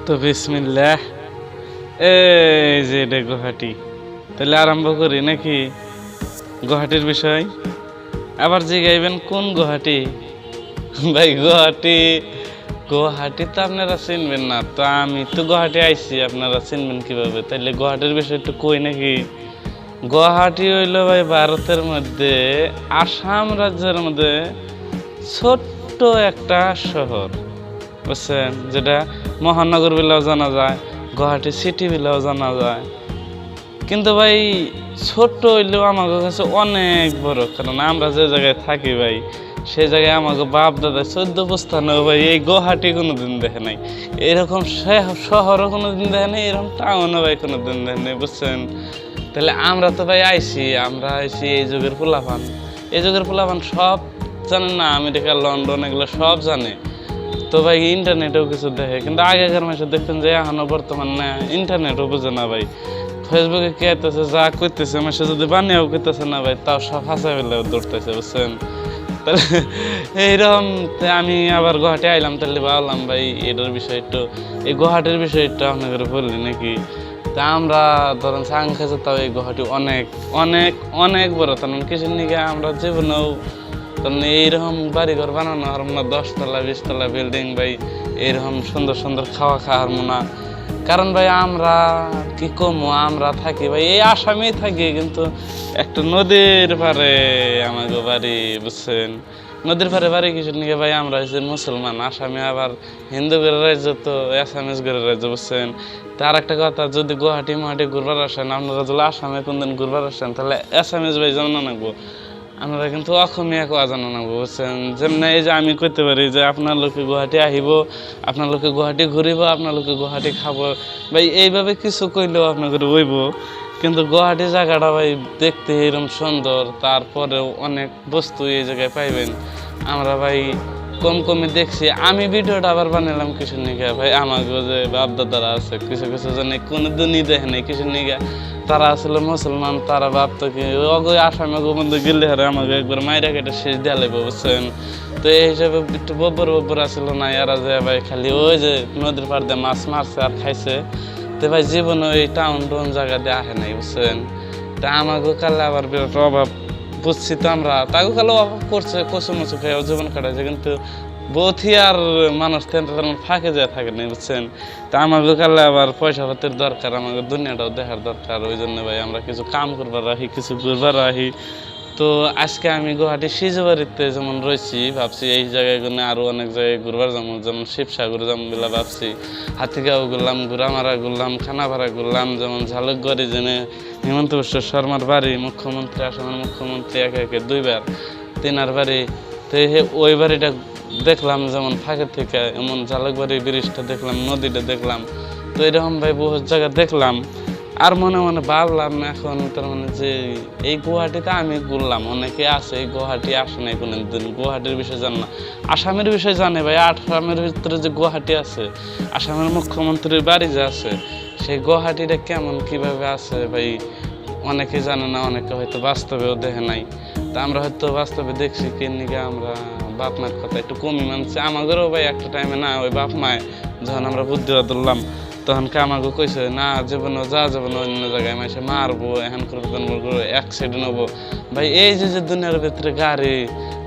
তো বিসমিল্লাহ। এই যে এটা গুয়াহাটি, তাহলে আরম্ভ করি নাকি? গুয়াহাটির বিষয় আবার জিগাইবেন কোন গুয়াহাটি? ভাই গুয়াহাটি, গুয়াহাটি তো আপনারা চিনবেন না, তো আমি তো গুয়াহাটি আইছি, আপনারা চিনবেন কিভাবে? তাইলে গুয়াহাটির বিষয় একটু কই নাকি? গুয়াহাটি হইল ভাই ভারতের মধ্যে আসাম রাজ্যের মধ্যে ছোট্ট একটা শহর, বুঝছেন? যেটা মহানগর বলেও জানা যায়, গুয়াহাটি সিটি বলেও জানা যায়। কিন্তু ভাই ছোট্ট হইলেও আমাদের কাছে অনেক বড়, কারণ আমরা যে জায়গায় থাকি ভাই, সেই জায়গায় আমাকে বাপ দাদা 14 ভাই এই গুয়াহাটি কোনোদিন দেখে নাই, এরকম শহরও কোনোদিন দেখে নাই, এরকম টাউনও ভাই কোনোদিন দেখে নাই, বুঝছেন? তাহলে আমরা তো ভাই আমরা আইছি এই যুগের পোলাপান। এই যুগের পোলাপান সব জানে না, আমেরিকা লন্ডন এগুলো সব জানে, তো ভাই ইন্টারনেটেও কিছু দেখে। কিন্তু আগেকার মাসে দেখতেন যে এখনো বর্তমান না, ইন্টারনেটও বুঝে না ভাই, ফেসবুকে কে আইতেছে যা করতেছে মাসে যদি বানিয়েও করতেছে না ভাই, তাও সব হাসা ফেলেও দৌড়তেছে, বুঝছেন? তাহলে এইরকম আমি আবার গুয়াহাটি আইলাম, তাহলে ভাবলাম ভাই এটার বিষয় একটু, এই গুয়াহাটির বিষয় একটু আপনাদের বললি নাকি? তা আমরা ধরেন সাংখ্যা তাও এই গুয়াহাটি অনেক অনেক অনেক বড়, তেমন কিসের নিকে আমরা জীবনেও তেমন এইরকম বাড়িঘর বানানো হারম না, 10 তলা 20 তলা বিল্ডিং ভাই, এইরকম সুন্দর সুন্দর খাওয়ার না। কারণ ভাই আমরা কি কমো, আমরা থাকি ভাই এই আসামেই থাকি, কিন্তু একটা নদীর পারে আমাকে বাড়ি, বুঝছেন? নদীর পারে বাড়ি কিসের নিকে ভাই? আমরা হচ্ছে মুসলমান, আসামে আবার হিন্দু করে রাজ্য, তো আসামিজ করে রাজ্য, বুঝছেন? তার একটা কথা, যদি গুয়াহাটি মাহাটি ঘুরবার আসেন, আপনারা যদি আসামে কোনদিন ঘুরবার আসেন, তাহলে আসামিজ ভাই জানা নাকবো, আমরা কিন্তু অসমীয়া কোয়া জানা নাকবো, বুঝছেন? যেমন এই যে আমি কইতে পারি যে আপনার লোকে গুয়াহাটি আহিব, আপনার লোকে গুয়াহাটি ঘুরিব, আপনার লোকে গুয়াহাটি খাবো, ভাই এইভাবে কিছু কইলেও আপনাকে বইব। কিন্তু গুয়াহাটি জায়গাটা ভাই দেখতে এরকম সুন্দর, তারপরেও অনেক বস্তু এই জায়গায় পাইবেন। আমরা ভাই কম কমে দেখছি, আমি ভিডিওটা আবার বানালাম কিছু নিগা ভাই, আমাকে যে বাপ দাদারা আছে কিছু কিছু জনে কোনো দিনই দেখে নাই কিছু নিগা, তারা আসলে মুসলমান, তারা ভাবতো কি অগো আসামে মধ্যে গেলে হারে আমাকে একবার মাইরা কেটে শেষ দেওয়া লাগবে, বুঝছেন? তো এই হিসাবে একটু বব্বর আসলো না, এরা যে ভাই খালি ওই যে নদীর পাড় দিয়ে মাছ মারছে আর খাইছে, তো ভাই জীবনে ওই টাউন জায়গা দিয়ে আসে নাই, বুঝছেন? তা আমাকে কালে আবার বিরাট অভাব, বুঝছি তো আমরা, তাকে কালে অভাব করছে, কচু মচু খেয়েও জীবন কাটাইছে, কিন্তু বথি আর মানুষ তেমন ফাঁকে যায় থাকে না, বুঝছেন? তা আমাকে কালে আবার পয়সা পাতির দরকার, আমাকে দুনিয়াটাও দেখার দরকার, ওই জন্য ভাই আমরা কিছু কাম করবার রাখি, কিছু ঘুরবার রাখি। তো আজকে আমি গুয়াহাটি সিজুবাড়িতে যেমন রয়েছি, ভাবছি এই জায়গায় গুলো আরো অনেক জায়গায় ঘুরবার যাবো, যেমন শিবসাগর যাবো বলে ভাবছি, হাতিগাঁও ঘুরলাম, ঘুরামারা ঘুরলাম, খানাপাড়া ঘুরলাম, যেমন ঝালুকবাড়ি জেনে হিমন্ত বিশ্ব শর্মার বাড়ি, মুখ্যমন্ত্রী, আসামের মুখ্যমন্ত্রী একে একে 2বার 3আর বাড়ি, তো ওই বাড়িটা দেখলাম যেমন ফাঁকে থেকে, এমন ঝালুকবাড়ি ব্রিজটা দেখলাম, নদীটা দেখলাম, তো এরকম ভাই বহু জায়গা দেখলাম। আর মনে মনে ভাবলাম এখন তার মানে যে এই গুয়াহাটিতে আমি ঘুরলাম, অনেকে আছে এই গুয়াহাটি আসে নাই কোনোদিন, গুয়াহাটির বিষয়ে জানে না, আসামের বিষয়ে জানে ভাই, আসামের ভিতরে যে গুয়াহাটি আছে, আসামের মুখ্যমন্ত্রীর বাড়ি যে আছে, সেই গুয়াহাটিটা কেমন কিভাবে আছে ভাই অনেকে জানে না, অনেকে হয়তো বাস্তবেও দেখে নাই। তা আমরা হয়তো বাস্তবে দেখছি, কিনিকে আমরা বাপ মায়ের কথা একটু কমই মানছি, আমাদেরও ভাই একটা টাইমে না ওই বাপ মায় যখন আমরা বুদ্ধিবাদ ধরলাম, তখন আমাকে কইছে না জীবনে যা যাবো না অন্য জায়গায় মাসে মারবো, এখন করবো অ্যাক্সিডেন্ট হবো। ভাই এই যে যে দুনিয়ার ভিতরে গাড়ি,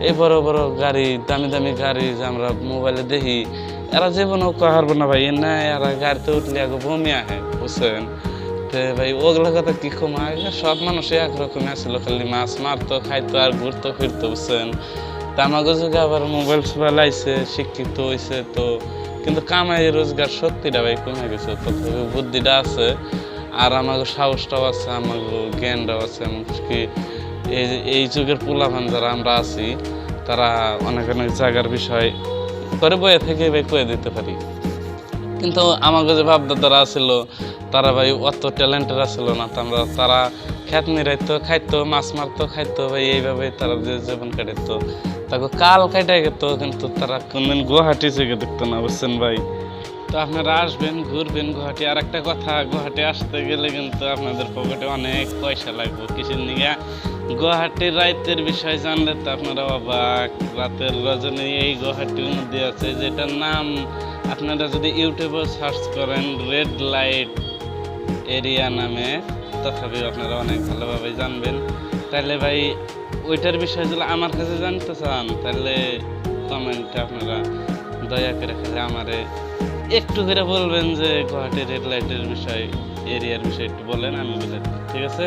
এই বড় বড় গাড়ি, দামি দামি গাড়ি যে আমরা মোবাইলে দেখি, এরা জীবনেও পারবো না ভাই, না এরা গাড়িতে উঠলে আগে বমি আহে, বুঝছেন? তো ভাই ওগুলো কথা কি কম, আগে সব মানুষই একরকমই আসলো, খালি মাছ মারতো খাইতো আর ঘুরতো ফিরতো, বুঝছেন? তা আমাকে যুগে আবার মোবাইল সোবাইল আইছে, শিক্ষিত হয়েছে, তো কিন্তু কামাই রোজগার শক্তিটা ভাই কমে গেছে, তথাপি বুদ্ধিটা আছে, আর আমাকে সাহসটাও আছে, আমাকে জ্ঞানটাও আছে, এমনকি এই যুগের পোলাপান যারা আমরা আছি, তারা অনেক অনেক জায়গার বিষয় করে বইয়ে থেকে ভাই কয়ে দিতে পারি। কিন্তু আমাকে যে বাপদাদারা আছিল, তারা ভাই অত ট্যালেন্টেড আছিল না, তারা খেত নিরাইতো খাইতো, মাছ মারতো খাইতো ভাই, এইভাবে তারা যে জীবন কাটাইতো, তাকে কাল কাটাই গেত, কিন্তু তারা কোনদিন গুয়াহাটি থেকে দেখতো না, বুঝছেন ভাই? তো আপনারা আসবেন, ঘুরবেন গুয়াহাটি। আর একটা কথা, গুয়াহাটি আসতে গেলে কিন্তু আপনাদের পকেটে অনেক পয়সা লাগবে, কিসের নিয়ে? গুয়াহাটির রাতের বিষয় জানলে তো আপনারা অবাক, রাতের রজনী এই গুয়াহাটির মধ্যে আছে, যেটার নাম আপনারা যদি ইউটিউবে সার্চ করেন রেড লাইট এরিয়া নামে, তথাপি আপনারা অনেক ভালোভাবে জানবেন। তাহলে ভাই ওইটার বিষয়ে যদি আমার কাছে জানতে চান, তাহলে কমেন্টে আপনারা দয়া করে খালি আমারে একটু করে বলবেন যে গুয়াহাটি রেড লাইটের বিষয়, এরিয়ার বিষয় একটু বলেন, আমি বলে দেব। ঠিক আছে?